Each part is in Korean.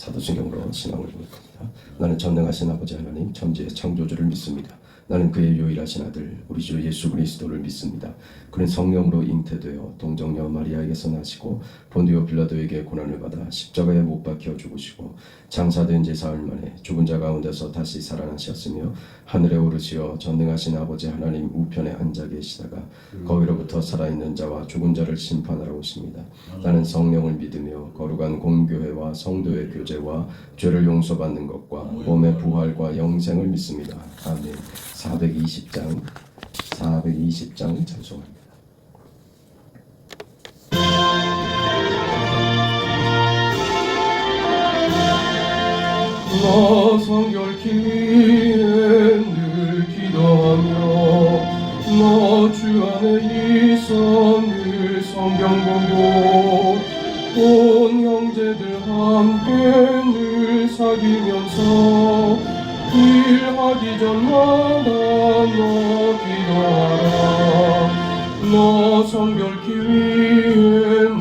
사도신경으로 신앙을 고백합니다. 나는 전능하신 아버지 하나님 천지의 창조주를 믿습니다. 나는 그의 유일하신 아들 우리 주 예수 그리스도를 믿습니다. 그는 성령으로 잉태되어 동정녀 마리아에게서 나시고 본디오 빌라도에게 고난을 받아 십자가에 못 박혀 죽으시고 장사된 지 사흘 만에 죽은 자 가운데서 다시 살아나셨으며 하늘에 오르시어 전능하신 아버지 하나님 우편에 앉아 계시다가 거기로부터 살아있는 자와 죽은 자를 심판하러 오십니다. 나는 성령을 믿으며 거룩한 공교회와 성도의 교제와 죄를 용서받는 것과 몸의 부활과 영생을 믿습니다. 아멘. 420장 찬송합니다. 나 성결케 위해 늘 기도하며 나 주 안에 있어 늘 성경 보고 온 형제들 함께 늘 사귀면서 일하기 전마다 너 기도하라. 너 성결케 위해 내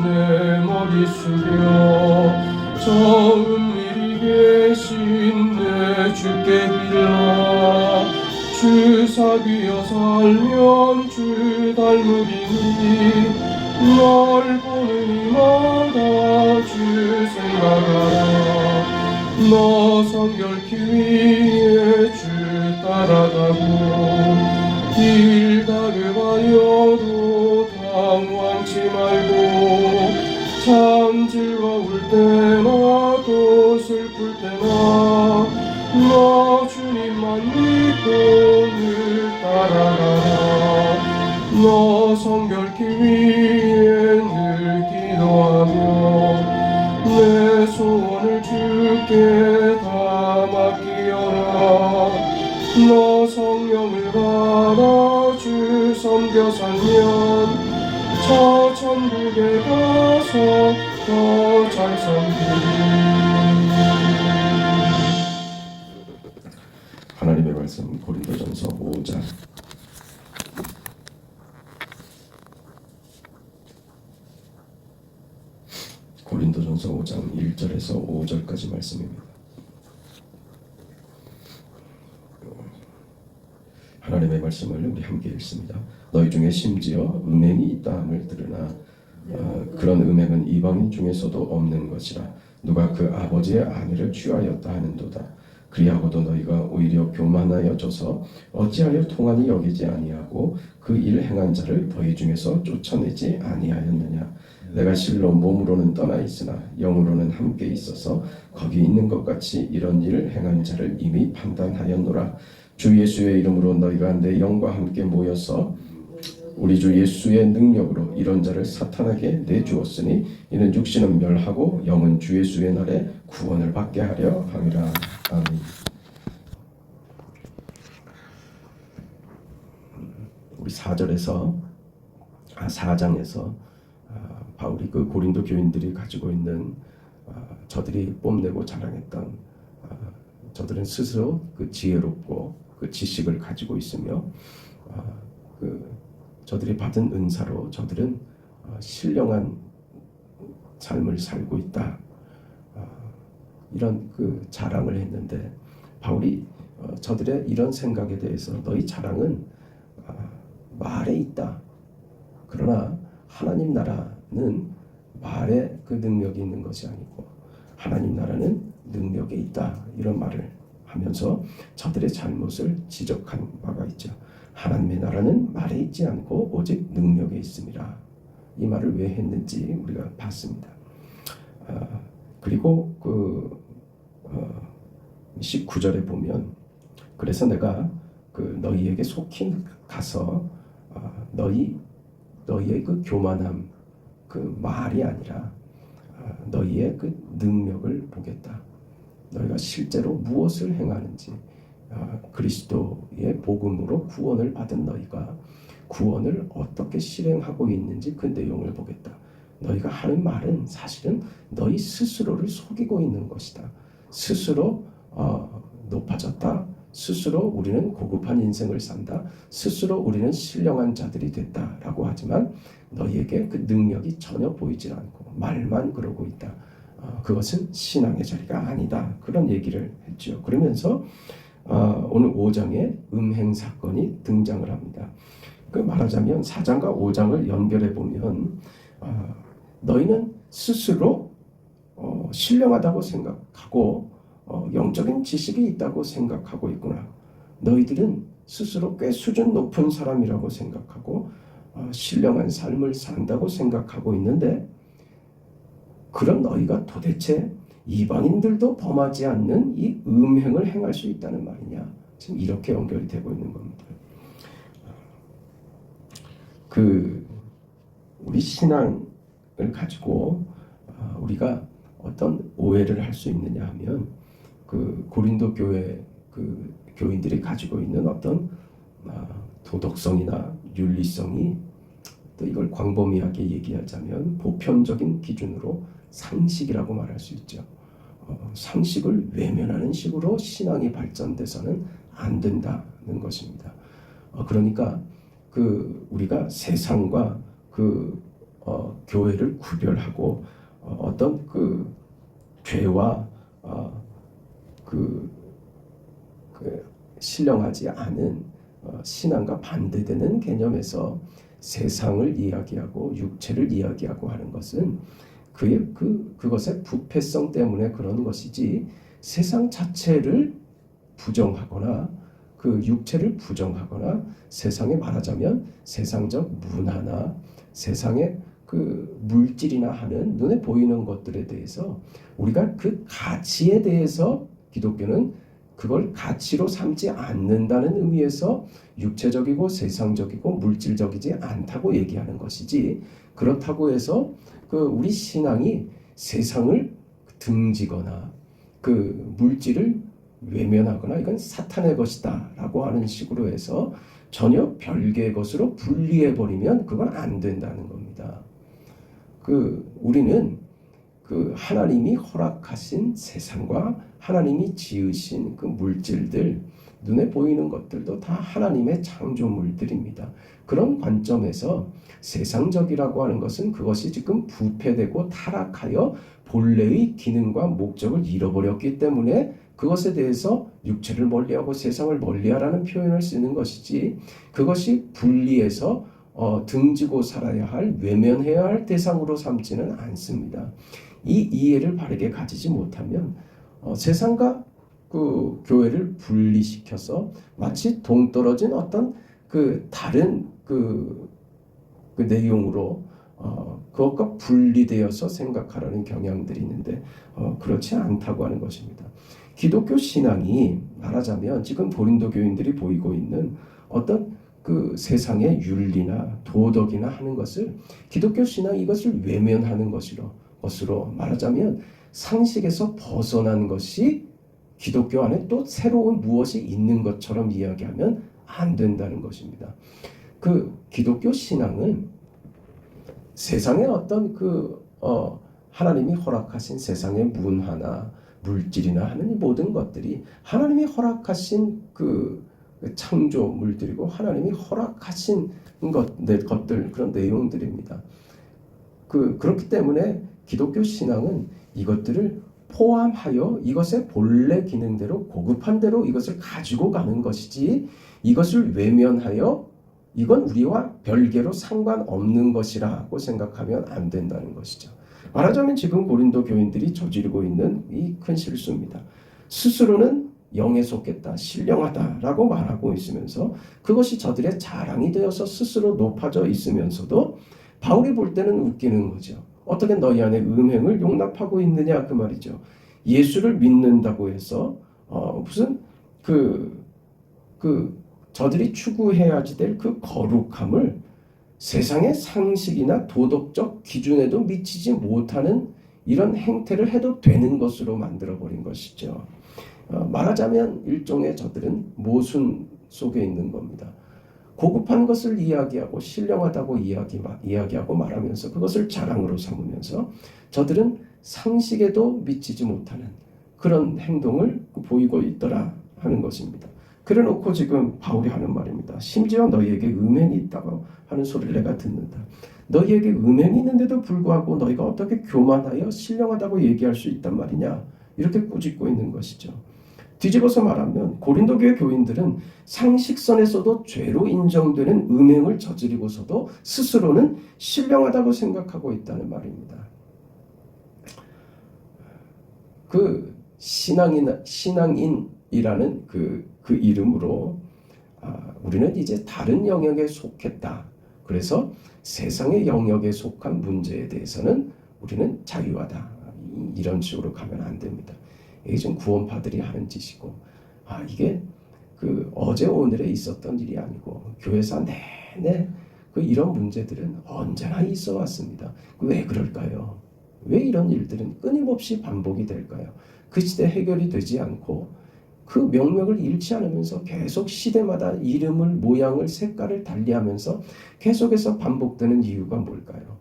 머리 숙여 저 은밀히 계신 내 주께 빌라. 주 사귀어 살면 주 닮으리니 널 보는 이마다 주 생각하라. 너 성결케 위해 주 따라가고 길 다급하여도 당황치 말고 참 즐거울 때나 또 슬플 때나 너 주님만 믿고 늘 따라가라. 너 성결케 위해 늘 기도하며 내 소원을 주께 다 맡기어라. 너 성령을 받아 주 섬겨 살면 저 천국에 가서 더 잘 섬기리. 하나님의 말씀 고린도전서 5장 고린도전서 5장 1절에서 5절까지 말씀입니다. 하나님의 말씀을 우리 함께 읽습니다. 너희 중에 심지어 음행이 있다함을 들으나 그런 음행은 이방인 중에서도 없는 것이라. 누가 그 아버지의 아내를 취하였다 하는도다. 그리하고도 너희가 오히려 교만하여져서 어찌하여 통한이 여기지 아니하고 그 일 행한 자를 너희 중에서 쫓아내지 아니하였느냐. 내가 실로 몸으로는 떠나 있으나 영으로는 함께 있어서 거기 있는 것 같이 이런 일을 행한 자를 이미 판단하였노라. 주 예수의 이름으로 너희가 내 영과 함께 모여서 우리 주 예수의 능력으로 이런 자를 사탄에게 내주었으니 이는 육신은 멸하고 영은 주 예수의 날에 구원을 받게 하려 함이라. 아멘. 우리 4장에서 바울이 그 고린도 교인들이 가지고 있는 저들이 뽐내고 자랑했던 저들은 스스로 그 지혜롭고 그 지식을 가지고 있으며 저들이 받은 은사로 저들은 신령한 삶을 살고 있다. 이런 그 자랑을 했는데 바울이 저들의 이런 생각에 대해서 너희 자랑은 말에 있다. 그러나 하나님 나라는 말에 그 능력이 있는 것이 아니고 하나님 나라는 능력에 있다. 이런 말을 하면서 저들의 잘못을 지적한 바가 있죠. 하나님의 나라는 말에 있지 않고 오직 능력에 있습니다. 이 말을 왜 했는지 우리가 봤습니다. 그리고 19절에 보면 그래서 내가 너희에게 속히 가서 너희의 그 교만함 그 말이 아니라 너희의 그 능력을 보겠다. 너희가 실제로 무엇을 행하는지 그리스도의 복음으로 구원을 받은 너희가 구원을 어떻게 실행하고 있는지 그 내용을 보겠다. 너희가 하는 말은 사실은 너희 스스로를 속이고 있는 것이다. 스스로 높아졌다. 스스로 우리는 고급한 인생을 산다. 스스로 우리는 신령한 자들이 됐다라고 하지만 너희에게 그 능력이 전혀 보이질 않고 말만 그러고 있다. 그것은 신앙의 자리가 아니다. 그런 얘기를 했죠. 그러면서 오늘 5장에 음행 사건이 등장을 합니다. 그 말하자면 4장과 5장을 연결해 보면 너희는 스스로 신령하다고 생각하고 영적인 지식이 있다고 생각하고 있구나. 너희들은 스스로 꽤 수준 높은 사람이라고 생각하고 신령한 삶을 산다고 생각하고 있는데 그런 너희가 도대체 이방인들도 범하지 않는 이 음행을 행할 수 있다는 말이냐. 지금 이렇게 연결이 되고 있는 겁니다. 우리 신앙을 가지고 우리가 어떤 오해를 할 수 있느냐 하면 고린도 교회 교인들이 가지고 있는 어떤 도덕성이나 윤리성이 또 이걸 광범위하게 얘기하자면 보편적인 기준으로 상식이라고 말할 수 있죠. 상식을 외면하는 식으로 신앙이 발전돼서는 안 된다는 것입니다. 그러니까 우리가 세상과 교회를 구별하고 어떤 죄와 신령하지 않은 신앙과 반대되는 개념에서 세상을 이야기하고 육체를 이야기하고 하는 것은 그것의 부패성 때문에 그런 것이지 세상 자체를 부정하거나 육체를 부정하거나 세상에 말하자면 세상적 문화나 세상의 물질이나 하는 눈에 보이는 것들에 대해서 우리가 그 가치에 대해서 기독교는 그걸 가치로 삼지 않는다는 의미에서 육체적이고 세상적이고 물질적이지 않다고 얘기하는 것이지, 그렇다고 해서 우리 신앙이 세상을 등지거나 물질을 외면하거나 이건 사탄의 것이다 라고 하는 식으로 해서 전혀 별개의 것으로 분리해버리면 그건 안 된다는 겁니다. 우리는 하나님이 허락하신 세상과 하나님이 지으신 물질들, 눈에 보이는 것들도 다 하나님의 창조물들입니다. 그런 관점에서 세상적이라고 하는 것은 그것이 지금 부패되고 타락하여 본래의 기능과 목적을 잃어버렸기 때문에 그것에 대해서 육체를 멀리하고 세상을 멀리하라는 표현을 쓰는 것이지, 그것이 분리해서 등지고 살아야 할, 외면해야 할 대상으로 삼지는 않습니다. 이 이해를 바르게 가지지 못하면 세상과 교회를 분리시켜서 마치 동떨어진 어떤 다른 내용으로 그것과 분리되어서 생각하라는 경향들이 있는데 그렇지 않다고 하는 것입니다. 기독교 신앙이 말하자면 지금 고린도 교인들이 보이고 있는 어떤 세상의 윤리나 도덕이나 하는 것을 기독교 신앙이 이것을 외면하는 것으로 말하자면 상식에서 벗어난 것이 기독교 안에 또 새로운 무엇이 있는 것처럼 이야기하면 안 된다는 것입니다. 기독교 신앙은 세상의 어떤 하나님이 허락하신 세상의 문화나 물질이나 하는 이 모든 것들이 하나님이 허락하신 창조물들이고 하나님이 허락하신 것들, 그런 내용들입니다. 그렇기 때문에 기독교 신앙은 이것들을 포함하여 이것의 본래 기능대로 고급한 대로 이것을 가지고 가는 것이지, 이것을 외면하여 이건 우리와 별개로 상관없는 것이라고 생각하면 안 된다는 것이죠. 말하자면 지금 고린도 교인들이 저지르고 있는 이 큰 실수입니다. 스스로는 영에 속했다, 신령하다라고 말하고 있으면서 그것이 저들의 자랑이 되어서 스스로 높아져 있으면서도 바울이 볼 때는 웃기는 거죠. 어떻게 너희 안에 음행을 용납하고 있느냐 그 말이죠. 예수를 믿는다고 해서 무슨 저들이 추구해야지 될 거룩함을 세상의 상식이나 도덕적 기준에도 미치지 못하는 이런 행태를 해도 되는 것으로 만들어버린 것이죠. 말하자면 일종의 저들은 모순 속에 있는 겁니다. 고급한 것을 이야기하고 신령하다고 이야기하고 말하면서 그것을 자랑으로 삼으면서 저들은 상식에도 미치지 못하는 그런 행동을 보이고 있더라 하는 것입니다. 그래놓고 지금 바울이 하는 말입니다. 심지어 너희에게 음행이 있다고 하는 소리를 내가 듣는다. 너희에게 음행이 있는데도 불구하고 너희가 어떻게 교만하여 신령하다고 얘기할 수 있단 말이냐? 이렇게 꾸짖고 있는 것이죠. 뒤집어서 말하면 고린도 교회 교인들은 상식선에서도 죄로 인정되는 음행을 저지르고서도 스스로는 신령하다고 생각하고 있다는 말입니다. 그 신앙인이라는 그 이름으로 우리는 이제 다른 영역에 속했다. 그래서 세상의 영역에 속한 문제에 대해서는 우리는 자유하다. 이런 식으로 가면 안 됩니다. 이게 좀 구원파들이 하는 짓이고, 이게 그 어제 오늘에 있었던 일이 아니고 교회사 내내 그 이런 문제들은 언제나 있어 왔습니다. 왜 그럴까요? 왜 이런 일들은 끊임없이 반복이 될까요? 그 시대 해결이 되지 않고 그 명맥을 잃지 않으면서 계속 시대마다 이름을, 모양을, 색깔을 달리하면서 계속해서 반복되는 이유가 뭘까요?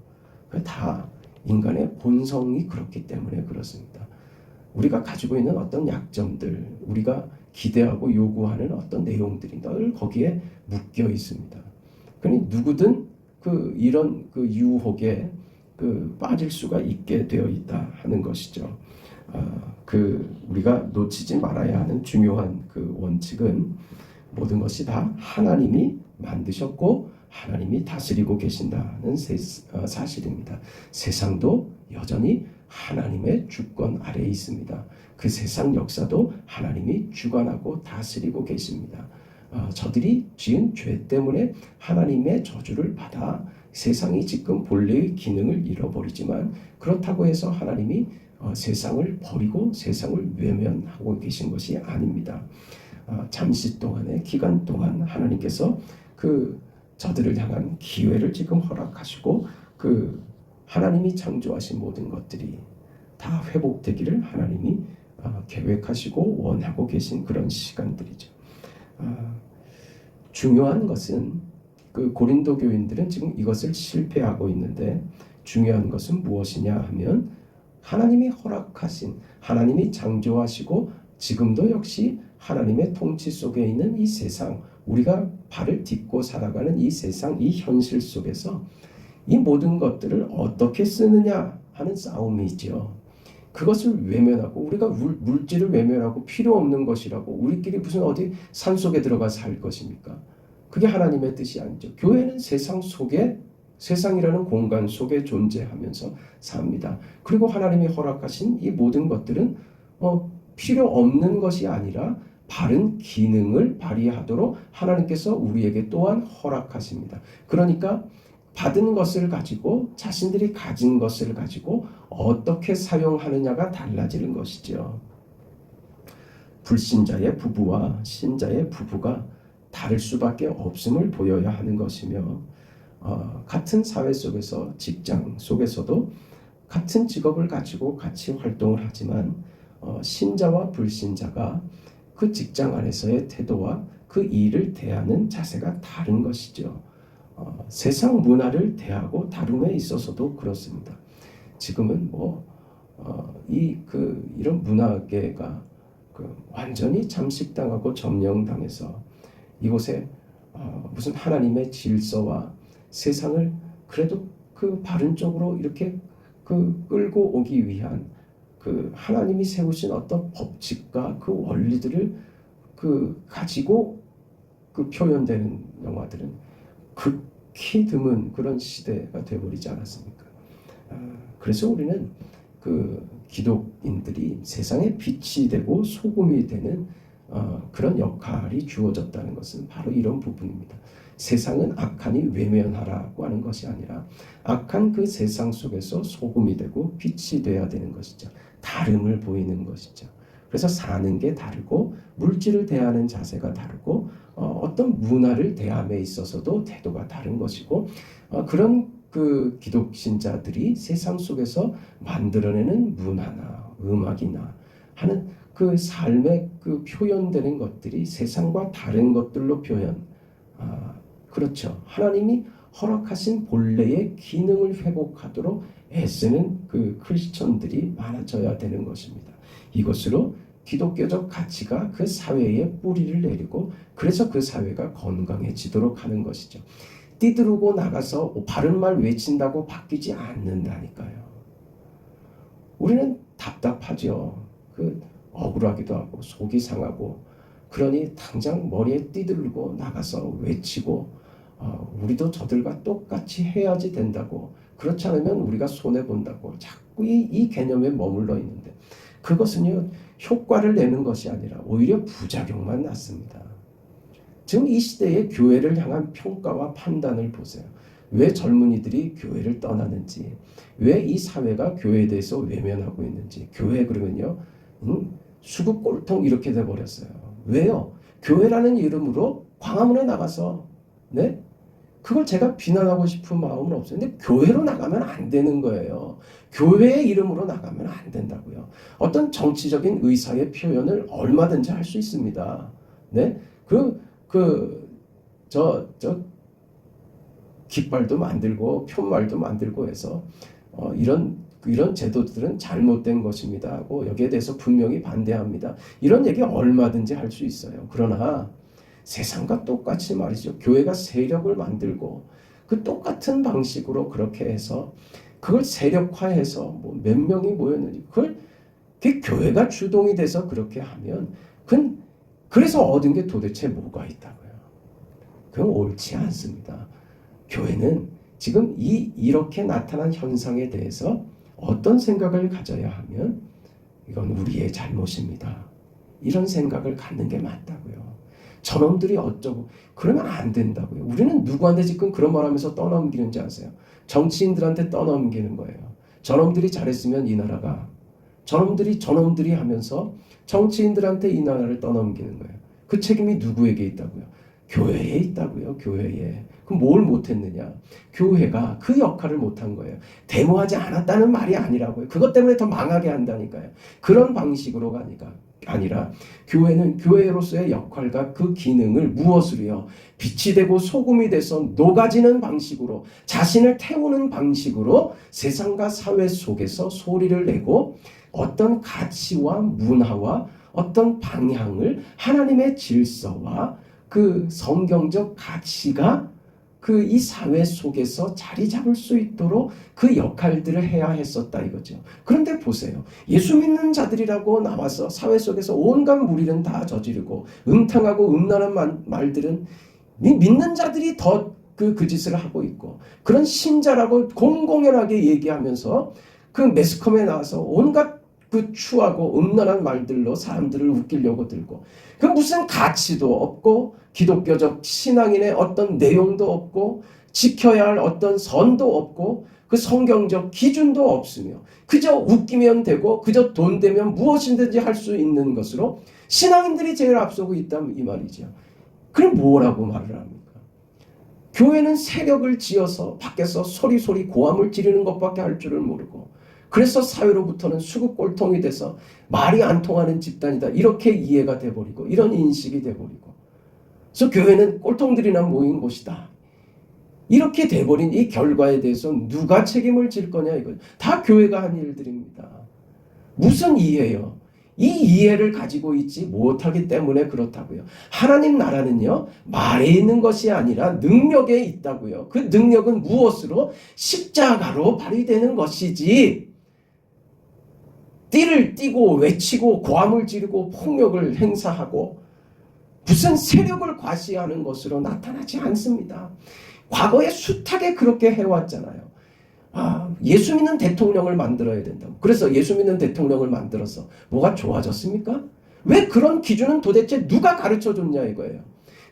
다 인간의 본성이 그렇기 때문에 그렇습니다. 우리가 가지고 있는 어떤 약점들, 우리가 기대하고 요구하는 어떤 내용들이 늘 거기에 묶여 있습니다. 그러니 누구든 이런 유혹에 빠질 수가 있게 되어 있다 하는 것이죠. 우리가 놓치지 말아야 하는 중요한 원칙은 모든 것이 다 하나님이 만드셨고 하나님이 다스리고 계신다는 사실입니다. 세상도 여전히 하나님의 주권 아래에 있습니다. 그 세상 역사도 하나님이 주관하고 다스리고 계십니다. 저들이 지은 죄 때문에 하나님의 저주를 받아 세상이 지금 본래의 기능을 잃어버리지만 그렇다고 해서 하나님이 세상을 버리고 세상을 외면하고 계신 것이 아닙니다. 잠시 동안의 기간 동안 하나님께서 저들을 향한 기회를 지금 허락하시고 하나님이 창조하신 모든 것들이 다 회복되기를 하나님이 계획하시고 원하고 계신 그런 시간들이죠. 중요한 것은 고린도 교인들은 지금 이것을 실패하고 있는데 중요한 것은 무엇이냐 하면 하나님이 허락하신, 하나님이 창조하시고 지금도 역시 하나님의 통치 속에 있는 이 세상, 우리가 발을 딛고 살아가는 이 세상, 이 현실 속에서 이 모든 것들을 어떻게 쓰느냐 하는 싸움이죠. 그것을 외면하고 우리가 물질을 외면하고 필요 없는 것이라고 우리끼리 무슨 어디 산속에 들어가 살 것입니까? 그게 하나님의 뜻이 아니죠. 교회는 세상 속에, 세상이라는 공간 속에 존재하면서 삽니다. 그리고 하나님이 허락하신 이 모든 것들은 필요 없는 것이 아니라 바른 기능을 발휘하도록 하나님께서 우리에게 또한 허락하십니다. 그러니까 받은 것을 가지고 자신들이 가진 것을 가지고 어떻게 사용하느냐가 달라지는 것이죠. 불신자의 부부와 신자의 부부가 다를 수밖에 없음을 보여야 하는 것이며 같은 사회 속에서, 직장 속에서도 같은 직업을 가지고 같이 활동을 하지만 신자와 불신자가 그 직장 안에서의 태도와 그 일을 대하는 자세가 다른 것이죠. 세상 문화를 대하고 다룸에 있어서도 그렇습니다. 지금은 이런 문화계가 완전히 잠식당하고 점령당해서 이곳에 무슨 하나님의 질서와 세상을 그래도 바른 쪽으로 이렇게 끌고 오기 위한 하나님이 세우신 어떤 법칙과 원리들을 가지고 표현되는 영화들은 극히 드문 그런 시대가 되어버리지 않았습니까? 그래서 우리는 기독인들이 세상의 빛이 되고 소금이 되는 그런 역할이 주어졌다는 것은 바로 이런 부분입니다. 세상은 악하니 외면하라고 하는 것이 아니라 악한 그 세상 속에서 소금이 되고 빛이 되어야 되는 것이죠. 다름을 보이는 것이죠. 그래서 사는 게 다르고 물질을 대하는 자세가 다르고 어떤 문화를 대함에 있어서도 태도가 다른 것이고 그런 기독 신자들이 세상 속에서 만들어내는 문화나 음악이나 하는 삶의 표현되는 것들이 세상과 다른 것들로 그렇죠. 하나님이 허락하신 본래의 기능을 회복하도록 애쓰는 크리스천들이 많아져야 되는 것입니다. 이것으로 기독교적 가치가 그 사회에 뿌리를 내리고 그래서 그 사회가 건강해지도록 하는 것이죠. 뛰들고 나가서 바른 말 외친다고 바뀌지 않는다니까요. 우리는 답답하죠. 억울하기도 하고 속이 상하고 그러니 당장 머리에 뛰들고 나가서 외치고 우리도 저들과 똑같이 해야지 된다고, 그렇지 않으면 우리가 손해본다고 자꾸 이 개념에 머물러 있는데, 그것은요 효과를 내는 것이 아니라 오히려 부작용만 낳습니다. 지금 이 시대의 교회를 향한 평가와 판단을 보세요. 왜 젊은이들이 교회를 떠나는지, 왜 이 사회가 교회에 대해서 외면하고 있는지. 교회 그러면요 수구 꼴통 이렇게 돼버렸어요. 왜요? 교회라는 이름으로 광화문에 나가서 그걸 제가 비난하고 싶은 마음은 없어요. 근데 교회로 나가면 안 되는 거예요. 교회의 이름으로 나가면 안 된다고요. 어떤 정치적인 의사의 표현을 얼마든지 할 수 있습니다. 깃발도 만들고 표말도 만들고 해서 이런 제도들은 잘못된 것입니다 하고 여기에 대해서 분명히 반대합니다. 이런 얘기 얼마든지 할 수 있어요. 그러나 세상과 똑같이 말이죠. 교회가 세력을 만들고 그 똑같은 방식으로 그렇게 해서 그걸 세력화해서 몇 명이 모였는지 그게 교회가 주동이 돼서 그렇게 하면 그래서 얻은 게 도대체 뭐가 있다고요? 그건 옳지 않습니다. 교회는 지금 이렇게 나타난 현상에 대해서 어떤 생각을 가져야 하면 이건 우리의 잘못입니다. 이런 생각을 갖는 게 맞다고요. 저놈들이 어쩌고 그러면 안 된다고요. 우리는 누구한테 지금 그런 말하면서 떠넘기는지 아세요? 정치인들한테 떠넘기는 거예요. 저놈들이 잘했으면 이 나라가, 저놈들이 하면서 정치인들한테 이 나라를 떠넘기는 거예요. 그 책임이 누구에게 있다고요? 교회에 있다고요. 교회에. 그럼 뭘 못했느냐? 교회가 그 역할을 못한 거예요. 데모하지 않았다는 말이 아니라고요. 그것 때문에 더 망하게 한다니까요. 그런 방식으로가 아니라 교회는 교회로서의 역할과 그 기능을 무엇으로요? 빛이 되고 소금이 돼서 녹아지는 방식으로, 자신을 태우는 방식으로 세상과 사회 속에서 소리를 내고 어떤 가치와 문화와 어떤 방향을, 하나님의 질서와 그 성경적 가치가 이 사회 속에서 자리 잡을 수 있도록 그 역할들을 해야 했었다 이거죠. 그런데 보세요. 예수 믿는 자들이라고 나와서 사회 속에서 온갖 무리는 다 저지르고 음탕하고 음란한 말들은 믿는 자들이 더 그 짓을 하고 있고, 그런 신자라고 공공연하게 얘기하면서 그 매스컴에 나와서 온갖 그 추하고 음란한 말들로 사람들을 웃기려고 들고, 그 무슨 가치도 없고 기독교적 신앙인의 어떤 내용도 없고 지켜야 할 어떤 선도 없고 그 성경적 기준도 없으며 그저 웃기면 되고 그저 돈 되면 무엇이든지 할 수 있는 것으로 신앙인들이 제일 앞서고 있다면 이 말이죠. 그럼 뭐라고 말을 합니까? 교회는 세력을 지어서 밖에서 소리소리 고함을 지르는 것밖에 할 줄을 모르고, 그래서 사회로부터는 수구꼴통이 돼서 말이 안 통하는 집단이다 이렇게 이해가 돼버리고 이런 인식이 돼버리고, 그래서 교회는 꼴통들이나 모인 곳이다 이렇게 돼버린 이 결과에 대해서 누가 책임을 질 거냐, 이거 다 교회가 한 일들입니다. 무슨 이해요? 이 이해를 가지고 있지 못하기 때문에 그렇다고요. 하나님 나라는요 말에 있는 것이 아니라 능력에 있다고요. 그 능력은 무엇으로? 십자가로 발휘되는 것이지, 띠를 띠고 외치고 고함을 지르고 폭력을 행사하고 무슨 세력을 과시하는 것으로 나타나지 않습니다. 과거에 숱하게 그렇게 해왔잖아요. 예수 믿는 대통령을 만들어야 된다고. 그래서 예수 믿는 대통령을 만들어서 뭐가 좋아졌습니까? 왜 그런 기준은 도대체 누가 가르쳐줬냐 이거예요.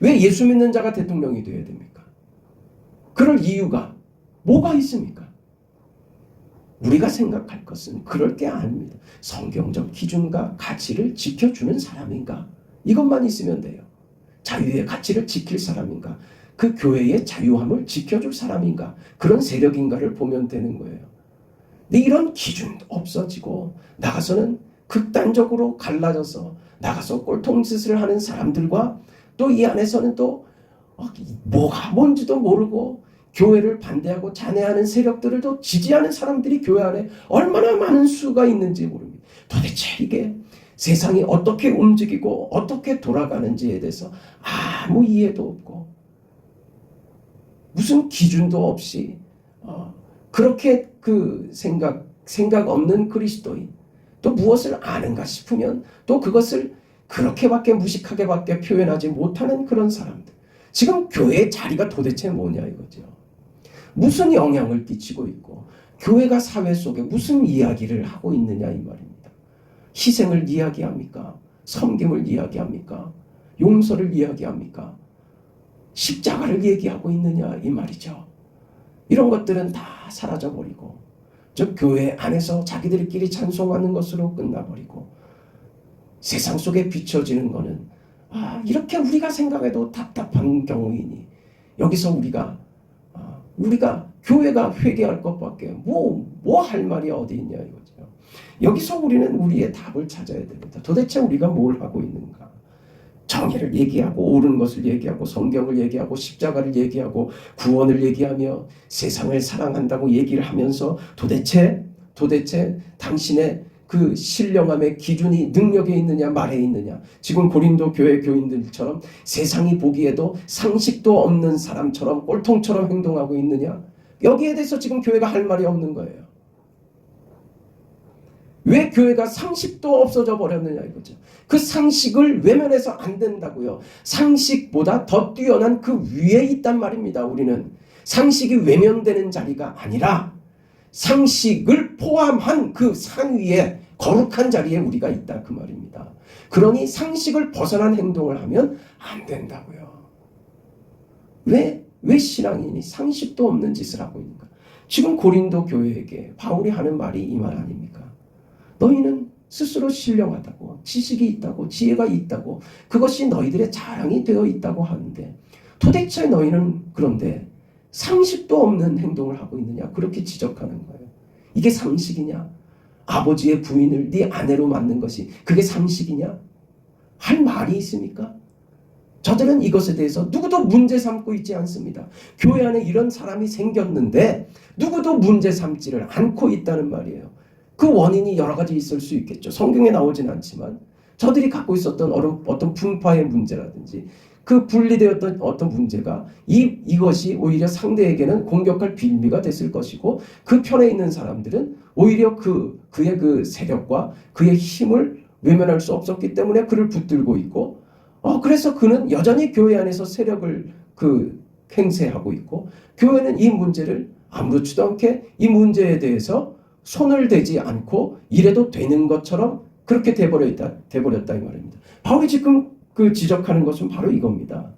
왜 예수 믿는 자가 대통령이 되어야 됩니까? 그럴 이유가 뭐가 있습니까? 우리가 생각할 것은 그럴 게 아닙니다. 성경적 기준과 가치를 지켜주는 사람인가? 이것만 있으면 돼요. 자유의 가치를 지킬 사람인가? 그 교회의 자유함을 지켜줄 사람인가? 그런 세력인가를 보면 되는 거예요. 근데 이런 기준도 없어지고 나가서는 극단적으로 갈라져서 나가서 꼴통짓을 하는 사람들과 또 이 안에서는 또 뭐가 뭔지도 모르고 교회를 반대하고 잔해하는 세력들을 또 지지하는 사람들이 교회 안에 얼마나 많은 수가 있는지 모릅니다. 도대체 이게 세상이 어떻게 움직이고 어떻게 돌아가는지에 대해서 아무 이해도 없고 무슨 기준도 없이 그렇게 그 생각 없는 그리스도인, 또 무엇을 아는가 싶으면 또 그것을 그렇게밖에 무식하게밖에 표현하지 못하는 그런 사람들. 지금 교회의 자리가 도대체 뭐냐 이거죠. 무슨 영향을 끼치고 있고 교회가 사회 속에 무슨 이야기를 하고 있느냐 이 말입니다. 희생을 이야기합니까? 섬김을 이야기합니까? 용서를 이야기합니까? 십자가를 얘기하고 있느냐 이 말이죠. 이런 것들은 다 사라져버리고 저 교회 안에서 자기들끼리 찬송하는 것으로 끝나버리고 세상 속에 비춰지는 것은 이렇게 우리가 생각해도 답답한 경우이니 여기서 우리가 교회가 회개할 것밖에 뭐 할 말이 어디 있냐 이거죠. 여기서 우리는 우리의 답을 찾아야 됩니다. 도대체 우리가 뭘 하고 있는가? 정의를 얘기하고 옳은 것을 얘기하고 성경을 얘기하고 십자가를 얘기하고 구원을 얘기하며 세상을 사랑한다고 얘기를 하면서 도대체 당신의 그 신령함의 기준이 능력에 있느냐 말에 있느냐. 지금 고린도 교회 교인들처럼 세상이 보기에도 상식도 없는 사람처럼 꼴통처럼 행동하고 있느냐. 여기에 대해서 지금 교회가 할 말이 없는 거예요. 왜 교회가 상식도 없어져 버렸느냐 이거죠. 그 상식을 외면해서 안 된다고요. 상식보다 더 뛰어난 그 위에 있단 말입니다. 우리는 상식이 외면되는 자리가 아니라 상식을 포함한 그 상위에 거룩한 자리에 우리가 있다 그 말입니다. 그러니 상식을 벗어난 행동을 하면 안 된다고요. 왜 신앙인이 상식도 없는 짓을 하고 있는가? 지금 고린도 교회에게 바울이 하는 말이 이 말 아닙니까? 너희는 스스로 신령하다고, 지식이 있다고, 지혜가 있다고, 그것이 너희들의 자랑이 되어 있다고 하는데 도대체 너희는 그런데 상식도 없는 행동을 하고 있느냐? 그렇게 지적하는 거예요. 이게 상식이냐? 아버지의 부인을 네 아내로 만든 것이 그게 상식이냐? 할 말이 있습니까? 저들은 이것에 대해서 누구도 문제 삼고 있지 않습니다. 교회 안에 이런 사람이 생겼는데 누구도 문제 삼지를 않고 있다는 말이에요. 그 원인이 여러 가지 있을 수 있겠죠. 성경에 나오진 않지만 저들이 갖고 있었던 어떤 분파의 문제라든지 그 분리되었던 어떤 문제가 이것이 오히려 상대에게는 공격할 빌미가 됐을 것이고 그 편에 있는 사람들은 오히려 그의 그 세력과 그의 힘을 외면할 수 없었기 때문에 그를 붙들고 있고 그래서 그는 여전히 교회 안에서 세력을 행세하고 있고 교회는 이 문제를 아무렇지도 않게 이 문제에 대해서 손을 대지 않고 이래도 되는 것처럼 그렇게 돼버렸다 이 말입니다. 바울이 지금 지적하는 것은 바로 이겁니다.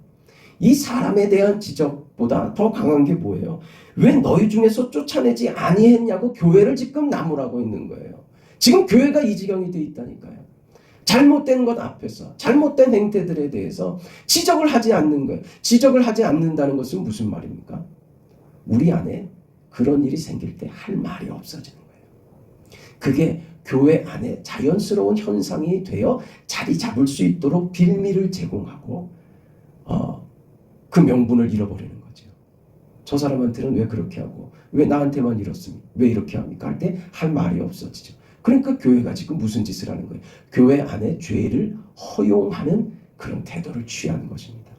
이 사람에 대한 지적보다 더 강한 게 뭐예요? 왜 너희 중에서 쫓아내지 아니했냐고 교회를 지금 나무라고 있는 거예요. 지금 교회가 이 지경이 돼 있다니까요. 잘못된 것 앞에서 잘못된 행태들에 대해서 지적을 하지 않는 거예요. 지적을 하지 않는다는 것은 무슨 말입니까? 우리 안에 그런 일이 생길 때 할 말이 없어지는 거예요. 그게 교회 안에 자연스러운 현상이 되어 자리 잡을 수 있도록 빌미를 제공하고 그 명분을 잃어버리는 거죠. 저 사람한테는 왜 그렇게 하고 왜 나한테만 이렇습니까? 왜 이렇게 합니까? 할 때 할 말이 없어지죠. 그러니까 교회가 지금 무슨 짓을 하는 거예요? 교회 안에 죄를 허용하는 그런 태도를 취하는 것입니다.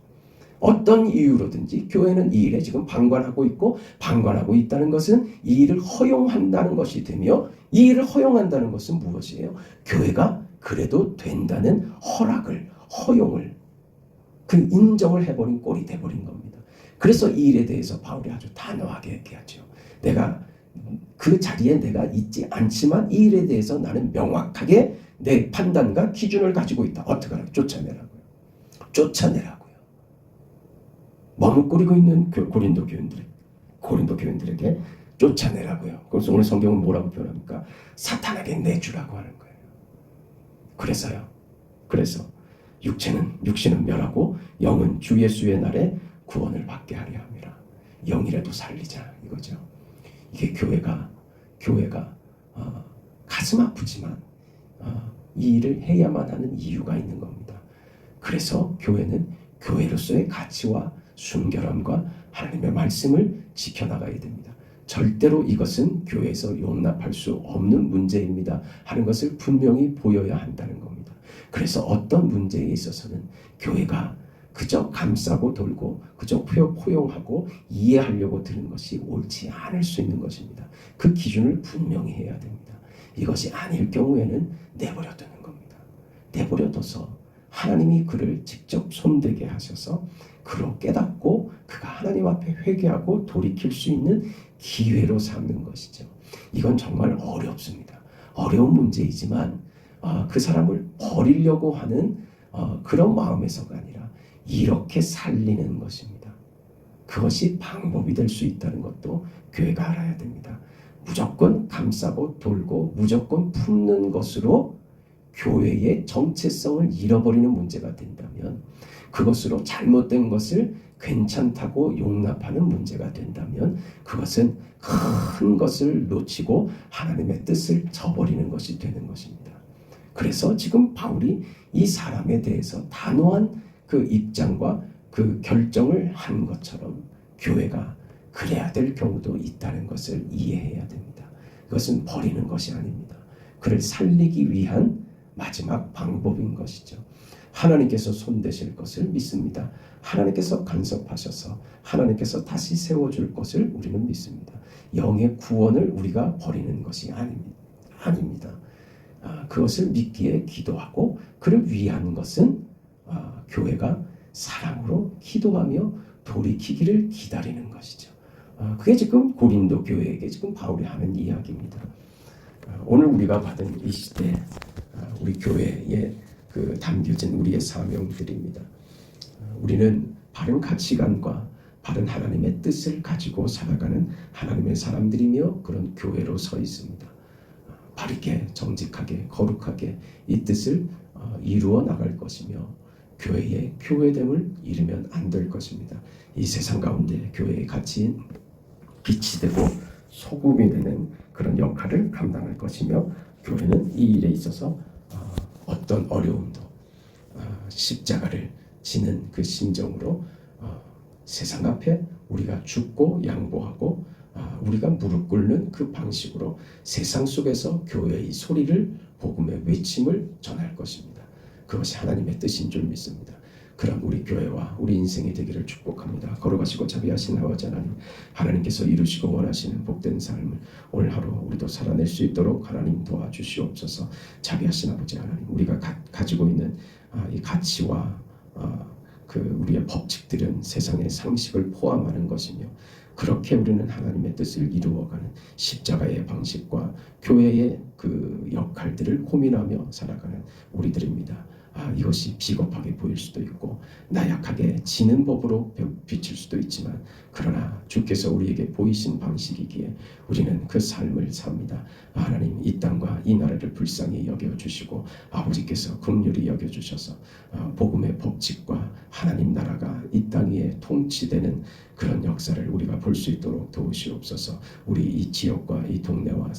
어떤 이유로든지 교회는 이 일에 지금 방관하고 있고 방관하고 있다는 것은 이 일을 허용한다는 것이 되며 이 일을 허용한다는 것은 무엇이에요? 교회가 그래도 된다는 허용을 인정을 해버린 꼴이 돼버린 겁니다. 그래서 이 일에 대해서 바울이 아주 단호하게 얘기하죠. 내가 그 자리에 내가 있지 않지만 이 일에 대해서 나는 명확하게 내 판단과 기준을 가지고 있다. 어떻게 하라고? 쫓아내라고요. 머뭇거리고 있는 고린도 교인들에게 쫓아내라고요. 그래서 오늘 성경은 뭐라고 표현합니까? 사탄에게 내주라고 하는 거예요. 그래서 육신은 멸하고 영은 주 예수의 날에 구원을 받게 하려 함이라. 영이라도 살리자 이거죠. 이게 교회가 가슴 아프지만 이 일을 해야만 하는 이유가 있는 겁니다. 그래서 교회는 교회로서의 가치와 순결함과 하나님의 말씀을 지켜나가야 됩니다. 절대로 이것은 교회에서 용납할 수 없는 문제입니다 하는 것을 분명히 보여야 한다는 겁니다. 그래서 어떤 문제에 있어서는 교회가 그저 감싸고 돌고 그저 포용하고 이해하려고 드는 것이 옳지 않을 수 있는 것입니다. 그 기준을 분명히 해야 됩니다. 이것이 아닐 경우에는 내버려 두는 겁니다. 내버려 둬서 하나님이 그를 직접 손대게 하셔서 그로 깨닫고 그가 하나님 앞에 회개하고 돌이킬 수 있는 기회로 삼는 것이죠. 이건 정말 어렵습니다. 어려운 문제이지만 그 사람을 버리려고 하는 그런 마음에서가 아니라 이렇게 살리는 것입니다. 그것이 방법이 될 수 있다는 것도 교회가 알아야 됩니다. 무조건 감싸고 돌고 무조건 품는 것으로 교회의 정체성을 잃어버리는 문제가 된다면, 그것으로 잘못된 것을 괜찮다고 용납하는 문제가 된다면 그것은 큰 것을 놓치고 하나님의 뜻을 저버리는 것이 되는 것입니다. 그래서 지금 바울이 이 사람에 대해서 단호한 그 입장과 그 결정을 한 것처럼 교회가 그래야 될 경우도 있다는 것을 이해해야 됩니다. 그것은 버리는 것이 아닙니다. 그를 살리기 위한 마지막 방법인 것이죠. 하나님께서 손대실 것을 믿습니다. 하나님께서 간섭하셔서 하나님께서 다시 세워줄 것을 우리는 믿습니다. 영의 구원을 우리가 버리는 것이 아닙니다. 그것을 믿기에 기도하고 그를 위한 것은 교회가 사랑으로 기도하며 돌이키기를 기다리는 것이죠. 그게 지금 고린도 교회에게 지금 바울이 하는 이야기입니다. 오늘 우리가 받은 이 시대 우리 교회에 담겨진 우리의 사명들입니다. 우리는 바른 가치관과 바른 하나님의 뜻을 가지고 살아가는 하나님의 사람들이며 그런 교회로 서 있습니다. 바르게 정직하게 거룩하게 이 뜻을 이루어 나갈 것이며 교회의 교회됨을 잃으면 안 될 것입니다. 이 세상 가운데 교회의 가치인 빛이 되고 소금이 되는 그런 역할을 감당할 것이며 교회는 이 일에 있어서 어떤 어려움도 십자가를 지는 그 심정으로 세상 앞에 우리가 죽고 양보하고 우리가 무릎 꿇는 그 방식으로 세상 속에서 교회의 소리를 복음의 외침을 전할 것입니다. 그것이 하나님의 뜻인 줄 믿습니다. 그런 우리 교회와 우리 인생이 되기를 축복합니다. 걸어가시고 자비하신 아버지 하나님, 하나님께서 이루시고 원하시는 복된 삶을 오늘 하루 우리도 살아낼 수 있도록 하나님 도와주시옵소서. 자비하신 아버지 하나님, 우리가 가지고 있는 이 가치와 우리의 법칙들은 세상의 상식을 포함하는 것이며 그렇게 우리는 하나님의 뜻을 이루어가는 십자가의 방식과 교회의 그 역할들을 고민하며 살아가는 우리들입니다. 이것이 비겁하게 보일 수도 있고 나약하게 지는 법으로 비칠 수도 있지만 그러나 주께서 우리에게 보이신 방식이기에 우리는 그 삶을 삽니다. 하나님, 이 땅과 이 나라를 불쌍히 여겨주시고 아버지께서 긍휼히 여겨주셔서 복음의 법칙과 하나님 나라가 이 땅 위에 통치되는 그런 역사를 우리가 볼 수 있도록 도우시옵소서. 우리 이 지역과 이 동네와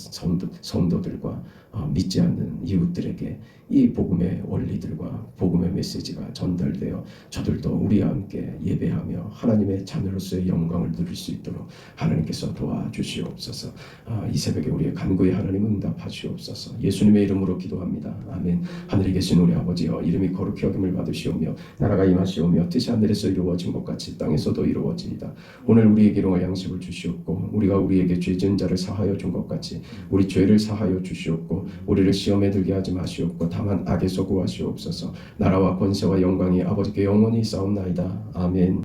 성도들과 믿지 않는 이웃들에게 이 복음의 원리들과 복음의 메시지가 전달되어 저들도 우리와 함께 예배하며 하나님의 자녀로서의 영광을 누릴 수 있도록 하나님께서 도와주시옵소서. 이 새벽에 우리의 간구에 하나님 응답하시옵소서. 예수님의 이름으로 기도합니다. 아멘. 하늘에 계신 우리 아버지여, 이름이 거룩히 여김을 받으시오며 나라가 임하시오며 뜻이 하늘에서 이루어진 것 같이 땅에서도 이루어지이다. 오늘 우리에게 일용할 양식을 주시옵고 우리가 우리에게 죄 지은 자를 사하여 준 것 같이 우리 죄를 사하여 주시옵고 우리를 시험에 들게 하지 마시옵고 다만 악에서 구하시옵소서. 나라와 권세와 영광이 아버지께 영원히 싸움나이다. 아멘.